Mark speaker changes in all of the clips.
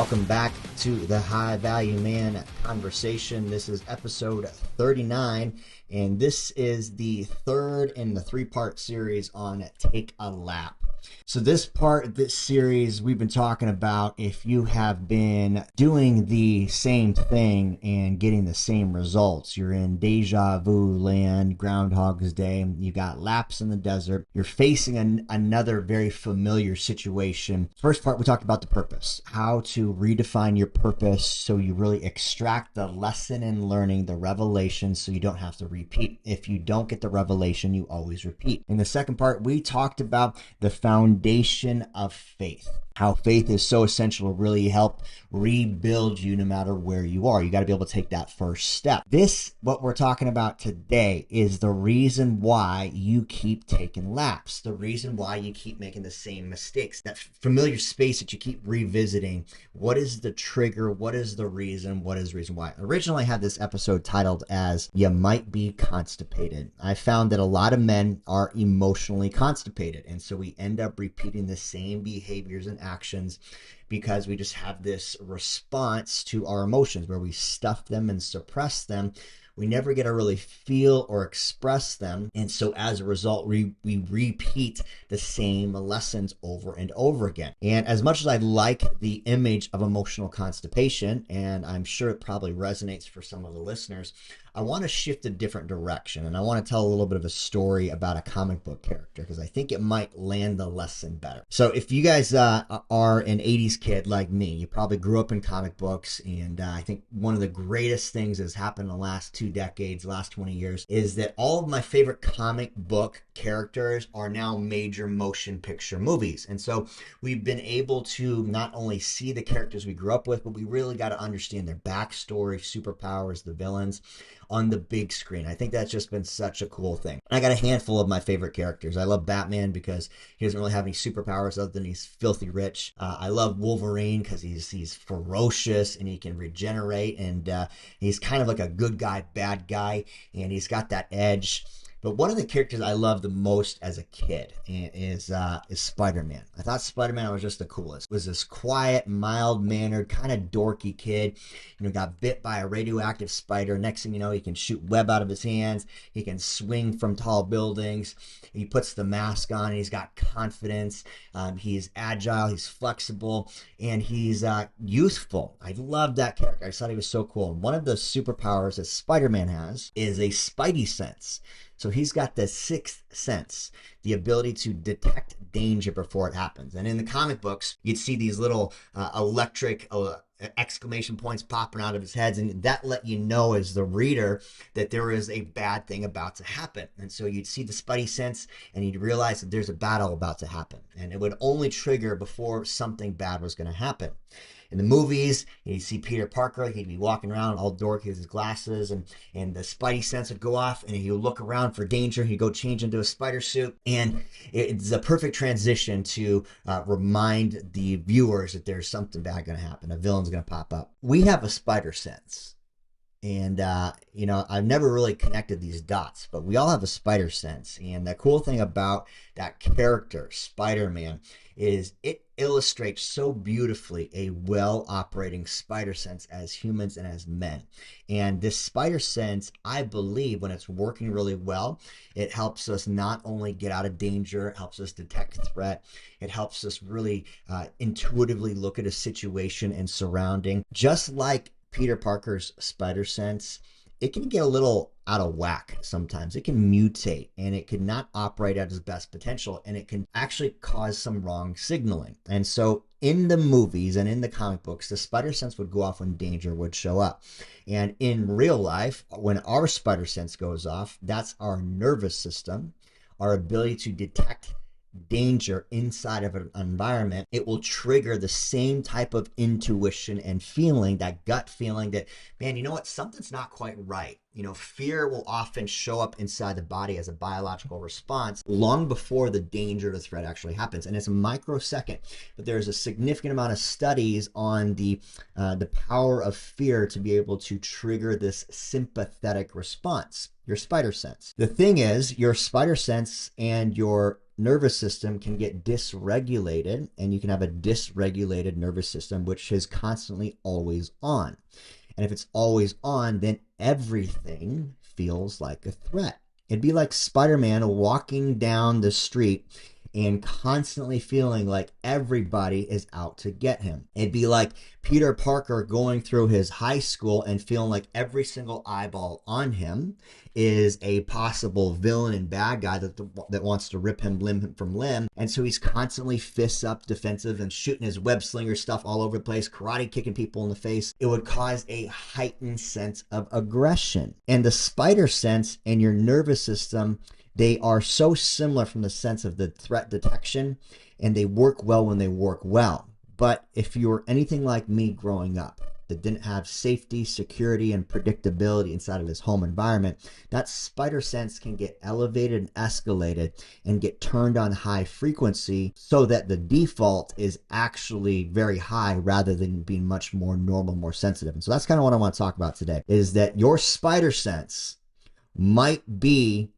Speaker 1: Welcome back to the High Value Man Conversation. This is episode 39, and this is the third in the three-part series on Take a Lap. So this series, we've been talking about if you have been doing the same thing and getting the same results. You're in deja vu land, Groundhog's Day. You got laps in the desert. You're facing another very familiar situation. First part, we talked about the purpose, how to redefine your purpose so you really extract the lesson in learning, the revelation, so you don't have to repeat. If you don't get the revelation, you always repeat. In the second part, we talked about the foundation of faith, how faith is so essential to really help rebuild you no matter where you are. You got to be able to take that first step. What we're talking about today, is the reason why you keep taking laps, the reason why you keep making the same mistakes, that familiar space that you keep revisiting. What is the trigger? What is the reason? What is the reason why? Originally, I had this episode titled as You Might Be Constipated. I found that a lot of men are emotionally constipated, and so we end up repeating the same behaviors and actions because we just have this response to our emotions where we stuff them and suppress them. We never get to really feel or express them. And so as a result, we repeat the same lessons over and over again. And as much as I like the image of emotional constipation, and I'm sure it probably resonates for some of the listeners, I want to shift a different direction. And I want to tell a little bit of a story about a comic book character because I think it might land the lesson better. So if you guys are an 80s kid like me, you probably grew up in comic books. And I think one of the greatest things that's happened in the last 2 decades, last 20 years, is that all of my favorite comic book characters are now major motion picture movies. And so we've been able to not only see the characters we grew up with, but we really got to understand their backstory, superpowers, the villains on the big screen. I think that's just been such a cool thing. I got a handful of my favorite characters. I love Batman because he doesn't really have any superpowers other than he's filthy rich. I love Wolverine because he's ferocious and he can regenerate, and he's kind of like a good guy, bad guy, and he's got that edge. But one of the characters I loved the most as a kid is Spiderman. I thought Spiderman was just the coolest. Was this quiet, mild-mannered, kind of dorky kid. Got bit by a radioactive spider. Next thing you know, he can shoot web out of his hands. He can swing from tall buildings. He puts the mask on. And he's got confidence. He's agile. He's flexible. And he's youthful. I loved that character. I just thought he was so cool. And one of the superpowers that Spider-Man has is a Spidey sense. So he's got the sixth sense, the ability to detect danger before it happens. And in the comic books, you'd see these little electric exclamation points popping out of his heads, and that let you know as the reader that there is a bad thing about to happen. And so you'd see the Spidey sense, and you'd realize that there's a battle about to happen. And it would only trigger before something bad was going to happen. In the movies, you see Peter Parker, he'd be walking around all dorky with his glasses, and the Spidey sense would go off, and he'd look around for danger, he'd go change into a spider suit, and it's a perfect transition to remind the viewers that there's something bad going to happen, a villain's going to pop up. We have a spider sense. And, I've never really connected these dots, but we all have a spider sense. And the cool thing about that character, Spider-Man, is it illustrates so beautifully a well-operating spider sense as humans and as men. And this spider sense, I believe, when it's working really well, it helps us not only get out of danger, it helps us detect threat, it helps us really intuitively look at a situation and surrounding. Just like Peter Parker's spider sense, it can get a little out of whack sometimes. It can mutate, and it can not operate at its best potential, and it can actually cause some wrong signaling. And so in the movies and in the comic books, the spider sense would go off when danger would show up. And in real life, when our spider sense goes off, that's our nervous system, our ability to detect danger inside of an environment. It will trigger the same type of intuition and feeling, that gut feeling that, man, you know what, something's not quite right. Fear will often show up inside the body as a biological response long before the danger or the threat actually happens. And it's a microsecond, but there's a significant amount of studies on the power of fear to be able to trigger this sympathetic response, your spider sense. The thing is, your spider sense and your nervous system can get dysregulated, and you can have a dysregulated nervous system, which is constantly always on. And if it's always on, then everything feels like a threat. It'd be like Spiderman walking down the street and constantly feeling like everybody is out to get him. It'd be like Peter Parker going through his high school and feeling like every single eyeball on him is a possible villain and bad guy that wants to rip him limb from limb. And so he's constantly fists up defensive and shooting his web slinger stuff all over the place, karate kicking people in the face. It would cause a heightened sense of aggression. And the spider sense in your nervous system, they are so similar from the sense of the threat detection, and they work well when they work well. But if you were anything like me growing up, that didn't have safety, security, and predictability inside of his home environment, that spider sense can get elevated and escalated and get turned on high frequency so that the default is actually very high rather than being much more normal, more sensitive. And so that's kind of what I want to talk about today, is that your spider sense might be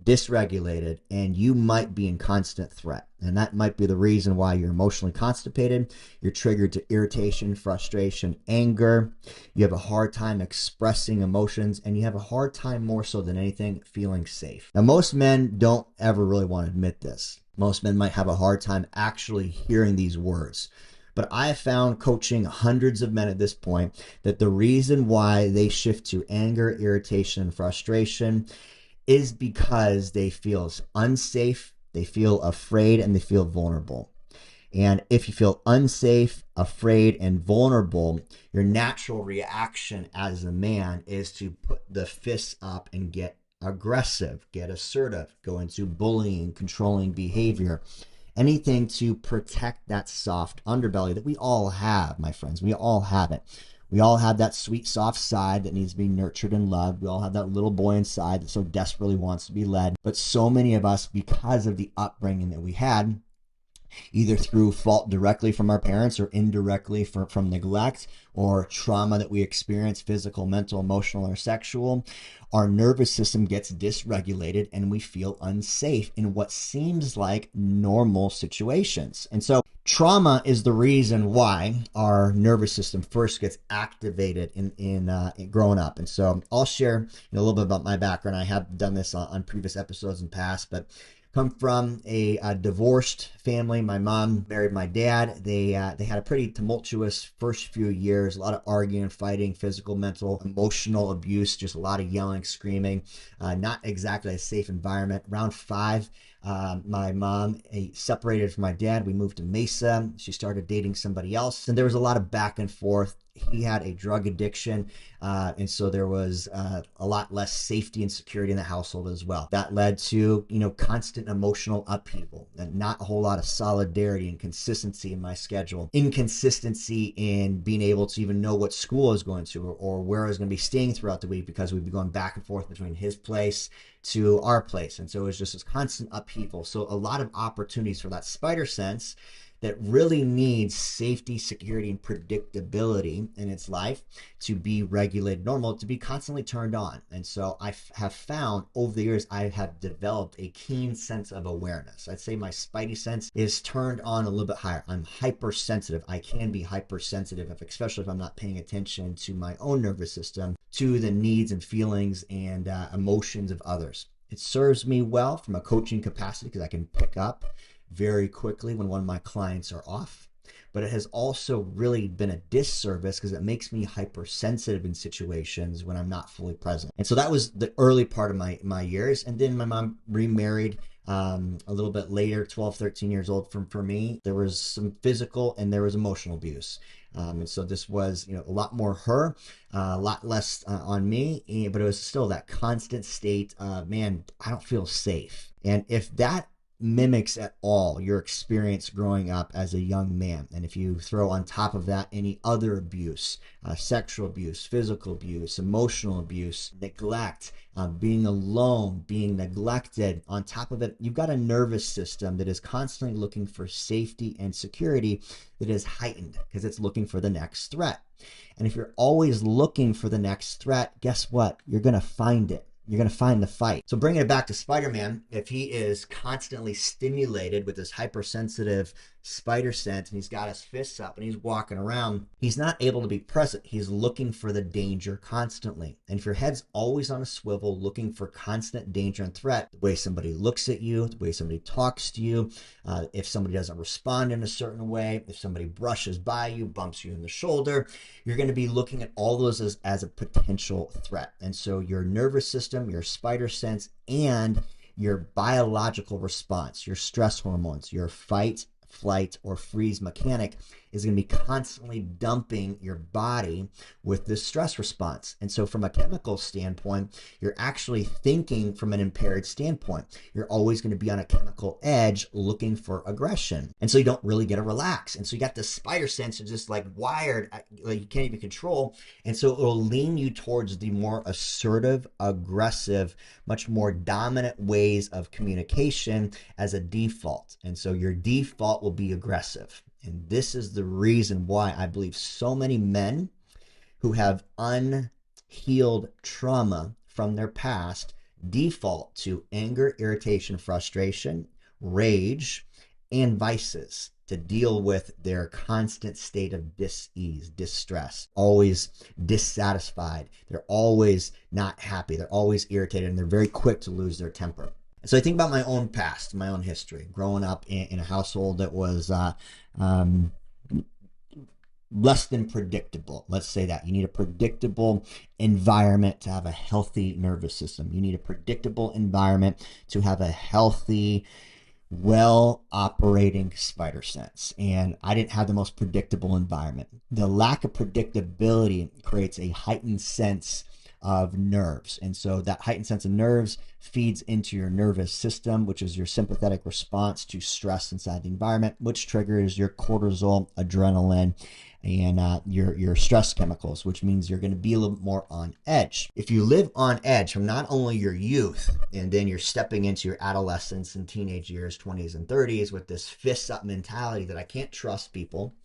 Speaker 1: dysregulated and you might be in constant threat. And that might be the reason why you're emotionally constipated, you're triggered to irritation, frustration, anger, you have a hard time expressing emotions, and you have a hard time, more so than anything, feeling safe. Now, most men don't ever really want to admit this. Most men might have a hard time actually hearing these words. But I have found, coaching hundreds of men at this point, that the reason why they shift to anger, irritation, and frustration is because they feel unsafe, they feel afraid, and they feel vulnerable. And if you feel unsafe, afraid, and vulnerable, your natural reaction as a man is to put the fists up and get aggressive, get assertive, go into bullying, controlling behavior, anything to protect that soft underbelly that we all have, my friends. We all have it. We all have that sweet, soft side that needs to be nurtured and loved. We all have that little boy inside that so desperately wants to be led. But so many of us, because of the upbringing that we had, either through fault directly from our parents or indirectly from neglect or trauma that we experience, physical, mental, emotional, or sexual, our nervous system gets dysregulated and we feel unsafe in what seems like normal situations. And so trauma is the reason why our nervous system first gets activated in growing up. And so I'll share a little bit about my background. I have done this on previous episodes in past, but come from a divorced family. My mom married my dad. They had a pretty tumultuous first few years, a lot of arguing, fighting, physical, mental, emotional abuse, just a lot of yelling, screaming, not exactly a safe environment. Around 5, my mom separated from my dad. We moved to Mesa. She started dating somebody else, and there was a lot of back and forth. He had a drug addiction, and so there was a lot less safety and security in the household as well. That led to, constant emotional upheaval and not a whole lot of solidarity and consistency in my schedule. Inconsistency in being able to even know what school I was going to or where I was going to be staying throughout the week, because we'd be going back and forth between his place to our place. And so it was just this constant upheaval. So a lot of opportunities for that spider sense that really needs safety, security, and predictability in its life to be regulated normal, to be constantly turned on. And so I have found over the years, I have developed a keen sense of awareness. I'd say my Spidey sense is turned on a little bit higher. I'm hypersensitive. I can be hypersensitive, especially if I'm not paying attention to my own nervous system, to the needs and feelings and emotions of others. It serves me well from a coaching capacity because I can pick up very quickly when one of my clients are off, but it has also really been a disservice because it makes me hypersensitive in situations when I'm not fully present. And so that was the early part of my years. And then my mom remarried a little bit later, 12, 13 years old for me. There was some physical and there was emotional abuse. And so this was, a lot more her, a lot less on me, but it was still that constant state of, man, I don't feel safe. And if that mimics at all your experience growing up as a young man, and if you throw on top of that any other abuse, sexual abuse, physical abuse, emotional abuse, neglect, being alone, being neglected, on top of it, you've got a nervous system that is constantly looking for safety and security that is heightened because it's looking for the next threat. And if you're always looking for the next threat, guess what? You're going to find it. you're going to find the fight. So bringing it back to Spider-Man, if he is constantly stimulated with this hypersensitive spider sense and he's got his fists up and he's walking around, he's not able to be present. He's looking for the danger constantly. And if your head's always on a swivel looking for constant danger and threat, the way somebody looks at you, the way somebody talks to you, if somebody doesn't respond in a certain way, if somebody brushes by you, bumps you in the shoulder, you're going to be looking at all those as a potential threat. And so your nervous system, your spider sense, and your biological response, your stress hormones, your fight, flight, or freeze mechanic is going to be constantly dumping your body with this stress response. And so from a chemical standpoint, you're actually thinking from an impaired standpoint. You're always going to be on a chemical edge looking for aggression. And so you don't really get to relax. And so you got this spider sense just like wired, like you can't even control. And so it'll lean you towards the more assertive, aggressive, much more dominant ways of communication as a default. And so your default will be aggressive. And this is the reason why I believe so many men who have unhealed trauma from their past default to anger, irritation, frustration, rage, and vices to deal with their constant state of dis-ease, distress, always dissatisfied. They're always not happy. They're always irritated, and they're very quick to lose their temper. So I think about my own past, my own history, growing up in a household that was less than predictable. Let's say that. You need a predictable environment to have a healthy nervous system. You need a predictable environment to have a healthy, well-operating spider sense. And I didn't have the most predictable environment. The lack of predictability creates a heightened sense of nerves. And so that heightened sense of nerves feeds into your nervous system, which is your sympathetic response to stress inside the environment, which triggers your cortisol, adrenaline, and your stress chemicals, which means you're going to be a little bit more on edge. If you live on edge from not only your youth, and then you're stepping into your adolescence and teenage years, 20s and 30s, with this fists up mentality that I can't trust people,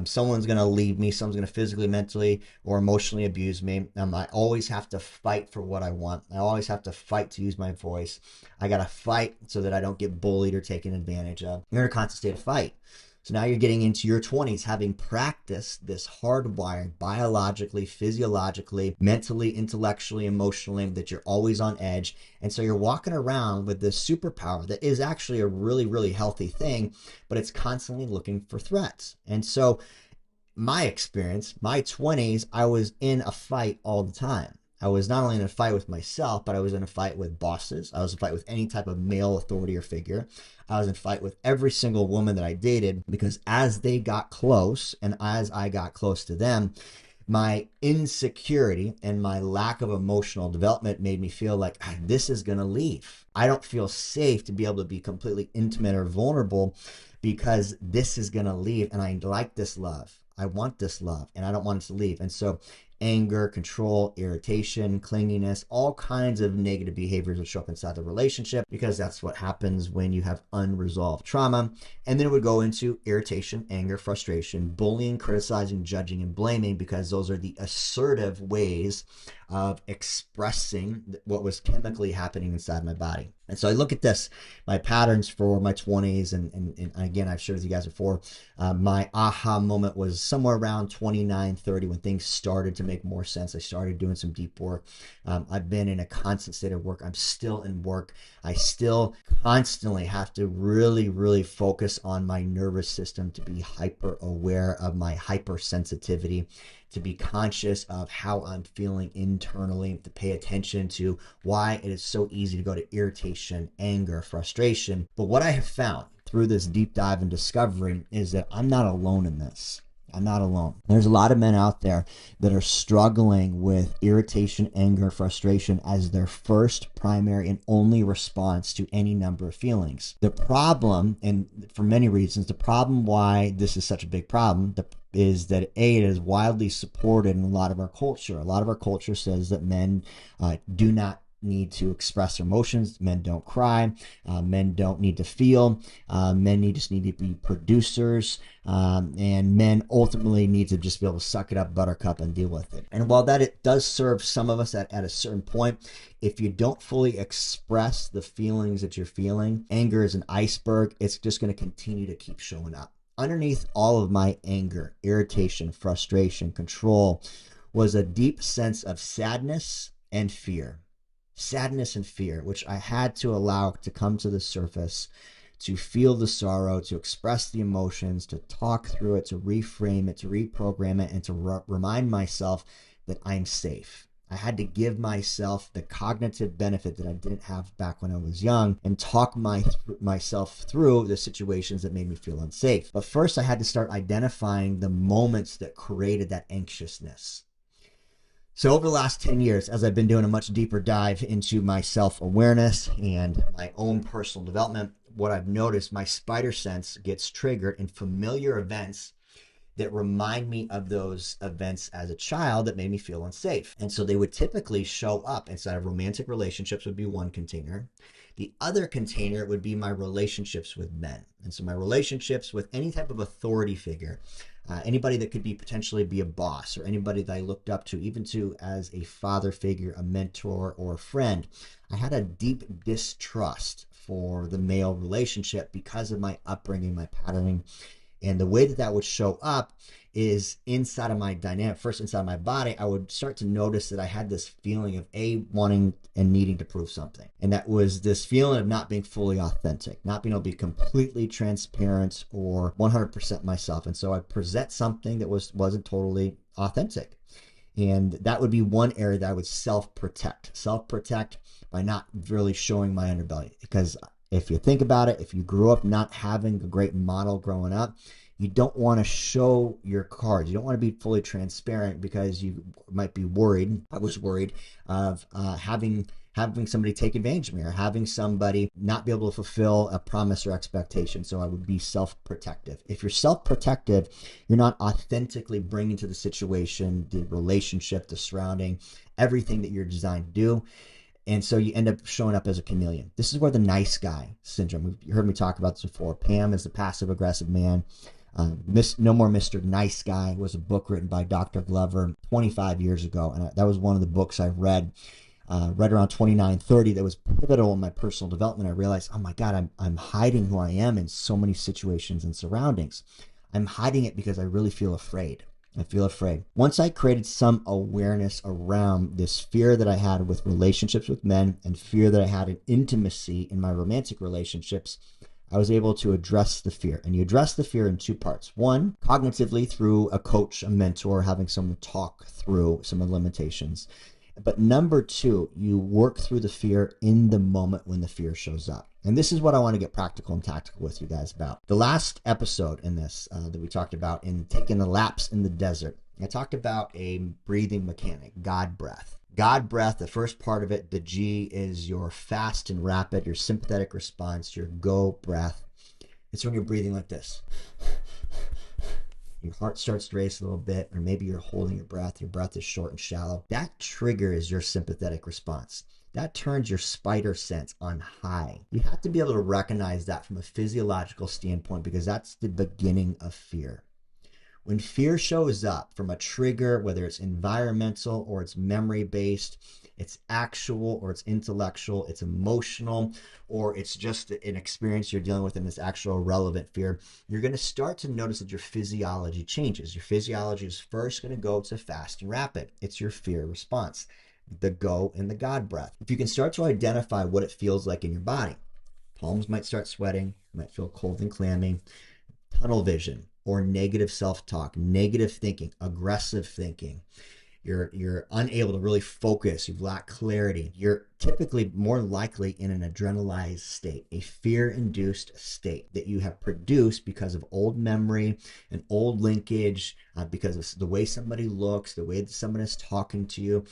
Speaker 1: someone's going to leave me, someone's going to physically, mentally, or emotionally abuse me. I always have to fight for what I want. I always have to fight to use my voice. I got to fight so that I don't get bullied or taken advantage of. You're in a constant state of fight. So now you're getting into your 20s, having practiced this hardwired biologically, physiologically, mentally, intellectually, emotionally, that you're always on edge. And so you're walking around with this superpower that is actually a really, really healthy thing, but it's constantly looking for threats. And so my experience, my 20s, I was in a fight all the time. I was not only in a fight with myself, but I was in a fight with bosses. I was in a fight with any type of male authority or figure. I was in a fight with every single woman that I dated, because as they got close and as I got close to them, my insecurity and my lack of emotional development made me feel like this is going to leave. I don't feel safe to be able to be completely intimate or vulnerable because this is going to leave. And I like this love. I want this love and I don't want it to leave. And so anger, control, irritation, clinginess, all kinds of negative behaviors will show up inside the relationship, because that's what happens when you have unresolved trauma. And then it would go into irritation, anger, frustration, bullying, criticizing, judging, and blaming, because those are the assertive ways of expressing what was chemically happening inside my body. And so I look at this, my patterns for my 20s, and again, I've shared with you guys before, my aha moment was somewhere around 29, 30, when things started to make more sense. I started doing some deep work. I've been in a constant state of work. I'm still in work. I still constantly have to really, really focus on my nervous system, to be hyper aware of my hypersensitivity, to be conscious of how I'm feeling internally, to pay attention to why it is so easy to go to irritation, anger, frustration. But what I have found through this deep dive and discovery is that I'm not alone in this. I'm not alone. There's a lot of men out there that are struggling with irritation, anger, frustration as their first, primary, and only response to any number of feelings. The problem, and for many reasons, the problem why this is such a big problem is that it is widely supported in a lot of our culture. A lot of our culture says that men do not need to express their emotions. Men don't cry. Men don't need to feel. Men just need to be producers. And men ultimately need to just be able to suck it up, buttercup, and deal with it. And while that it does serve some of us at a certain point, if you don't fully express the feelings that you're feeling, anger is an iceberg. It's just going to continue to keep showing up. Underneath all of my anger, irritation, frustration, control was a deep sense of sadness and fear. Sadness and fear, which I had to allow to come to the surface, to feel the sorrow, to express the emotions, to talk through it, to reframe it, to reprogram it, and to remind myself that I'm safe. I had to give myself the cognitive benefit that I didn't have back when I was young and talk myself through the situations that made me feel unsafe. But first, I had to start identifying the moments that created that anxiousness. So over the last 10 years, as I've been doing a much deeper dive into my self-awareness and my own personal development, what I've noticed, my spider sense gets triggered in familiar events that remind me of those events as a child that made me feel unsafe. And so they would typically show up inside of romantic relationships would be one container. The other container would be my relationships with men. And so my relationships with any type of authority figure, anybody that could potentially be a boss, or anybody that I looked up to, even to as a father figure, a mentor, or a friend. I had a deep distrust for the male relationship because of my upbringing, my patterning. And the way that that would show up is inside of my dynamic, first inside my body, I would start to notice that I had this feeling of wanting and needing to prove something. And that was this feeling of not being fully authentic, not being able to be completely transparent or 100% myself. And so I'd present something that wasn't totally authentic. And that would be one area that I would self-protect by not really showing my underbelly. Because if you think about it, if you grew up not having a great model growing up, you don't want to show your cards. You don't want to be fully transparent because you might be worried. I was worried of having somebody take advantage of me, or having somebody not be able to fulfill a promise or expectation. So I would be self-protective. If you're self-protective, you're not authentically bringing to the situation, the relationship, the surrounding, everything that you're designed to do. And so you end up showing up as a chameleon. This is where the nice guy syndrome, you heard me talk about this before. Pam is the passive aggressive man. No More Mr. Nice Guy was a book written by Dr. Glover 25 years ago. And that was one of the books I read right around 29, 30 that was pivotal in my personal development. I realized, oh my God, I'm hiding who I am in so many situations and surroundings. I'm hiding it because I really feel afraid. I feel afraid. Once I created some awareness around this fear that I had with relationships with men and fear that I had in intimacy in my romantic relationships, I was able to address the fear. And you address the fear in two parts. One, cognitively through a coach, a mentor, having someone talk through some of the limitations. But number two, you work through the fear in the moment when the fear shows up. And this is what I want to get practical and tactical with you guys about. The last episode in this that we talked about in taking the laps in the desert, I talked about a breathing mechanic, God breath. God breath, the first part of it, the G is your fast and rapid, your sympathetic response, your go breath. It's when you're breathing like this. Your heart starts to race a little bit, or maybe you're holding your breath is short and shallow. That triggers your sympathetic response. That turns your spider sense on high. You have to be able to recognize that from a physiological standpoint, because that's the beginning of fear. When fear shows up from a trigger, whether it's environmental or it's memory-based, it's actual or it's intellectual, it's emotional, or it's just an experience you're dealing with and it's actual relevant fear, you're going to start to notice that your physiology changes. Your physiology is first going to go to fast and rapid. It's your fear response, the go and the God breath. If you can start to identify what it feels like in your body, palms might start sweating, you might feel cold and clammy, tunnel vision, or negative self-talk, negative thinking, aggressive thinking. You're unable to really focus. You've lacked clarity. You're typically more likely in an adrenalized state, a fear-induced state that you have produced because of old memory and old linkage, because of the way somebody looks, the way that someone is talking to you,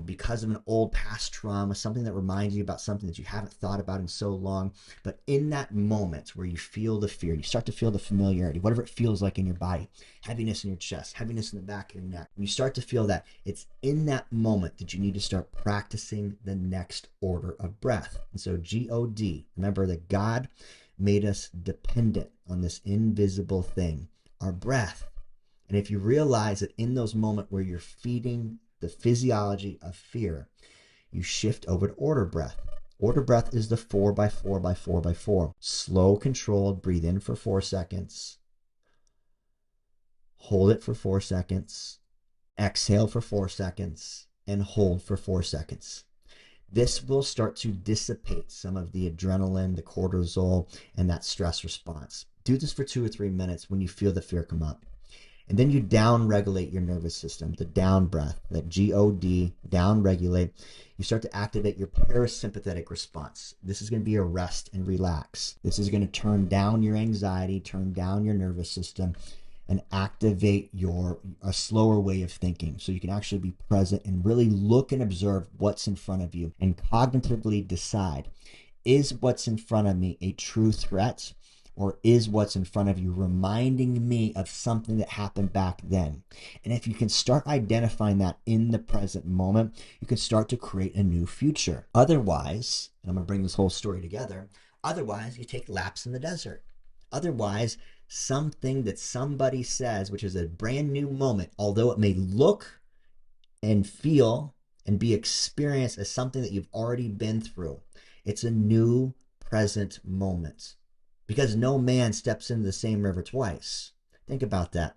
Speaker 1: because of an old past trauma, something that reminds you about something that you haven't thought about in so long. But in that moment where you feel the fear, you start to feel the familiarity, whatever it feels like in your body, heaviness in your chest, heaviness in the back of your neck. When you start to feel that, it's in that moment that you need to start practicing the next next order of breath. And so God, remember that God made us dependent on this invisible thing, our breath. And if you realize that in those moments where you're feeding the physiology of fear, you shift over to order breath. Order breath is the 4 by 4 by 4 by 4. Slow, controlled, breathe in for 4 seconds. Hold it for 4 seconds. Exhale for 4 seconds. And hold for 4 seconds. This will start to dissipate some of the adrenaline, the cortisol, and that stress response. Do this for 2 or 3 minutes when you feel the fear come up. And then you down-regulate your nervous system, the down breath, that God, down-regulate. You start to activate your parasympathetic response. This is going to be a rest and relax. This is going to turn down your anxiety, turn down your nervous system, and activate a slower way of thinking. So you can actually be present and really look and observe what's in front of you and cognitively decide, is what's in front of me a true threat? Or is what's in front of you reminding me of something that happened back then? And if you can start identifying that in the present moment, you can start to create a new future. Otherwise, and I'm going to bring this whole story together, otherwise you take laps in the desert. Otherwise, something that somebody says, which is a brand new moment, although it may look and feel and be experienced as something that you've already been through, it's a new present moment. Because no man steps into the same river twice. Think about that.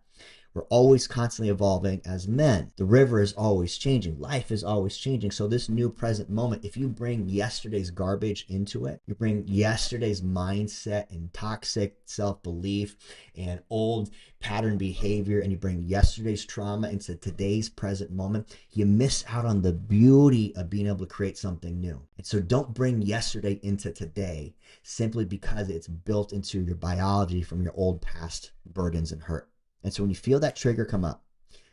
Speaker 1: We're always constantly evolving as men. The river is always changing. Life is always changing. So this new present moment, if you bring yesterday's garbage into it, you bring yesterday's mindset and toxic self-belief and old pattern behavior, and you bring yesterday's trauma into today's present moment, you miss out on the beauty of being able to create something new. And so don't bring yesterday into today simply because it's built into your biology from your old past burdens and hurt. And so when you feel that trigger come up,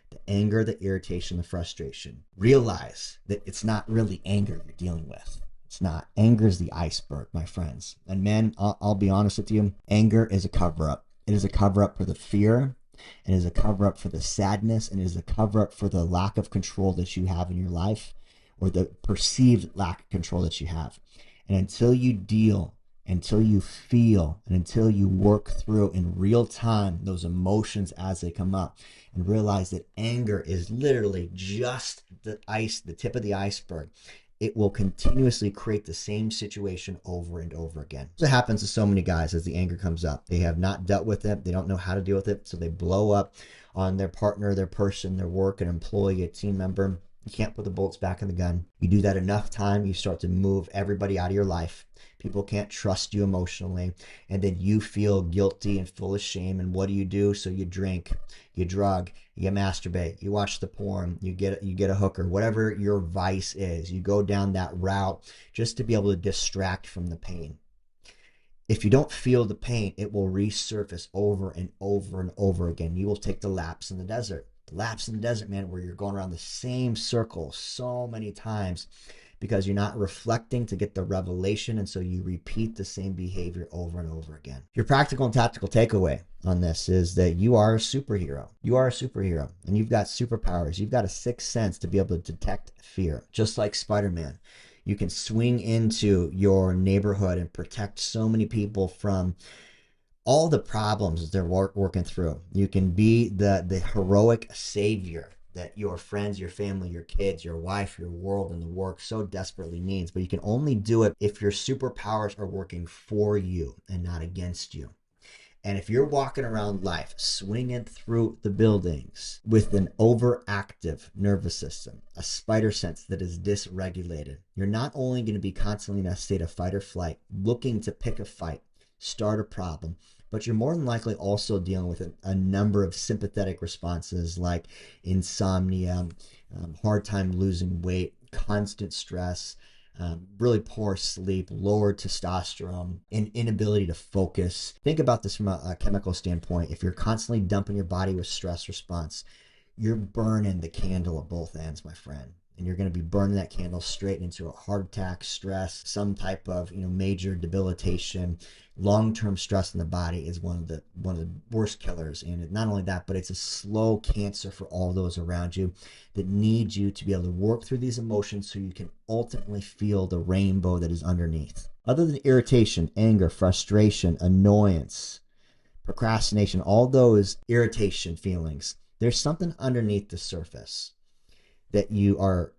Speaker 1: the anger, the irritation, the frustration, realize that it's not really anger you're dealing with. It's not. Anger is the iceberg, my friends. And men, I'll be honest with you, anger is a cover-up. It is a cover-up for the fear. It is a cover-up for the sadness. And it is a cover-up for the lack of control that you have in your life, or the perceived lack of control that you have. And until you deal, until you feel, and until you work through in real time those emotions as they come up, and realize that anger is literally just the tip of the iceberg, it will continuously create the same situation over and over again. This happens to so many guys as the anger comes up. They have not dealt with it. They don't know how to deal with it. So they blow up on their partner, their person, their work, an employee, a team member. You can't put the bullets back in the gun. You do that enough time, you start to move everybody out of your life. People can't trust you emotionally, and then you feel guilty and full of shame. And what do? So you drink, you drug, you masturbate, you watch the porn, you get a hooker, whatever your vice is. You go down that route just to be able to distract from the pain. If you don't feel the pain, it will resurface over and over and over again. You will take the laps in the desert. The laps in the desert, man, where you're going around the same circle so many times, because you're not reflecting to get the revelation, and so you repeat the same behavior over and over again. Your practical and tactical takeaway on this is that you are a superhero. You are a superhero, and you've got superpowers. You've got a sixth sense to be able to detect fear, just like Spiderman. You can swing into your neighborhood and protect so many people from all the problems they're working through. You can be the heroic savior that your friends, your family, your kids, your wife, your world, and the work so desperately needs. But you can only do it if your superpowers are working for you and not against you. And if you're walking around life swinging through the buildings with an overactive nervous system, a spider sense that is dysregulated, you're not only going to be constantly in a state of fight or flight, looking to pick a fight, start a problem, but you're more than likely also dealing with a number of sympathetic responses like insomnia, hard time losing weight, constant stress, really poor sleep, lower testosterone, and inability to focus. Think about this from a chemical standpoint. If you're constantly dumping your body with stress response, you're burning the candle at both ends, my friend. and you're going to be burning that candle straight into a heart attack, stress, some type of major debilitation. Long-term stress in the body is one of the worst killers, and not only that, but it's a slow cancer for all those around you that need you to be able to work through these emotions so you can ultimately feel the rainbow that is underneath. Other than irritation, anger, frustration, annoyance, procrastination, all those irritation feelings, there's something underneath the surface that you are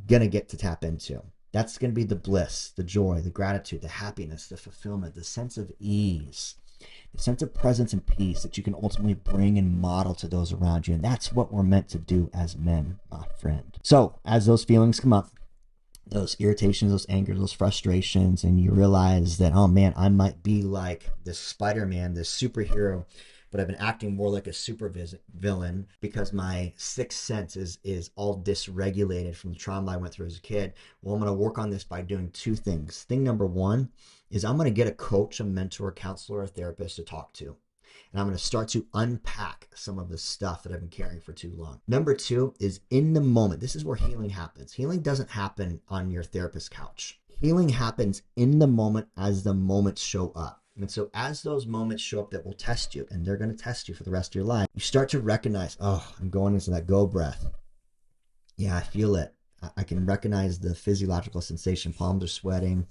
Speaker 1: going to get to tap into. That's going to be the bliss, the joy, the gratitude, the happiness, the fulfillment, the sense of ease, the sense of presence and peace that you can ultimately bring and model to those around you. And that's what we're meant to do as men, my friend. So as those feelings come up, those irritations, those angers, those frustrations, and you realize that, oh man, I might be like this Spiderman, this superhero, but I've been acting more like a super villain because my sixth sense is all dysregulated from the trauma I went through as a kid. Well, I'm going to work on this by doing two things. Thing number one is I'm going to get a coach, a mentor, a counselor, a therapist to talk to. And I'm going to start to unpack some of the stuff that I've been carrying for too long. Number two is in the moment. This is where healing happens. Healing doesn't happen on your therapist's couch. Healing happens in the moment as the moments show up. And so as those moments show up that will test you, and they're going to test you for the rest of your life, you start to recognize, oh, I'm going into that go breath. Yeah, I feel it. I can recognize the physiological sensation. Palms are sweating.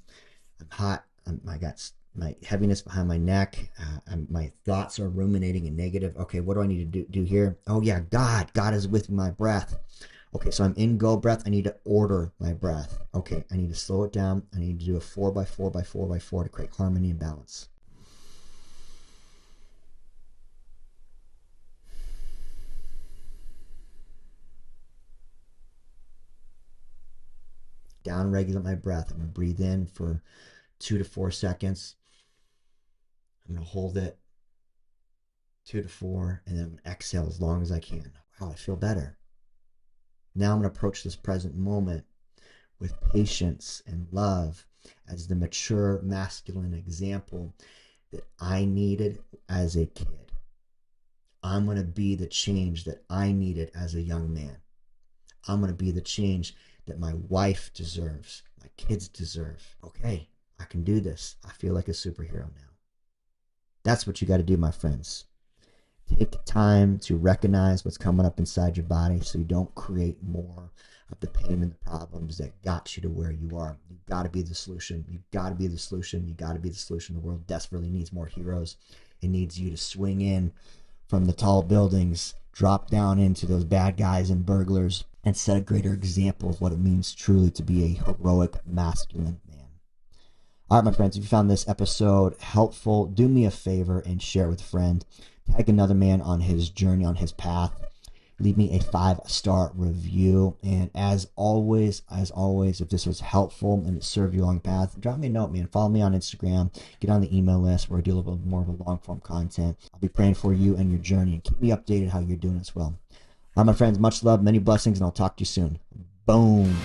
Speaker 1: I'm hot. I got my heaviness behind my neck. My thoughts are ruminating and negative. Okay, what do I need to do here? Oh yeah, God is with my breath. Okay, so I'm in go breath. I need to order my breath. Okay, I need to slow it down. I need to do a 4x4x4x4 to create harmony and balance. Down regulate my breath. I'm going to breathe in for 2 to 4 seconds. I'm going to hold it 2 to 4, and then I'm going to exhale as long as I can. Wow, I feel better. Now I'm going to approach this present moment with patience and love as the mature masculine example that I needed as a kid. I'm going to be the change that I needed as a young man. I'm going to be the change that my wife deserves, my kids deserve. Okay, I can do this. I feel like a superhero now. That's what you got to do, my friends. Take time to recognize what's coming up inside your body so you don't create more of the pain and the problems that got you to where you are. You've got to be the solution. You've got to be the solution. You've got to be the solution. The world desperately needs more heroes. It needs you to swing in from the tall buildings, drop down into those bad guys and burglars, and set a greater example of what it means truly to be a heroic masculine man. All right, my friends, if you found this episode helpful, do me a favor and share it with a friend. Tag another man on his journey, on his path. Leave me a 5-star review. And as always, if this was helpful and it served you along the path, drop me a note, man. Follow me on Instagram. Get on the email list where I do a little bit more of a long-form content. I'll be praying for you and your journey, and keep me updated how you're doing as well. All right, my friends, much love, many blessings, and I'll talk to you soon. Boom.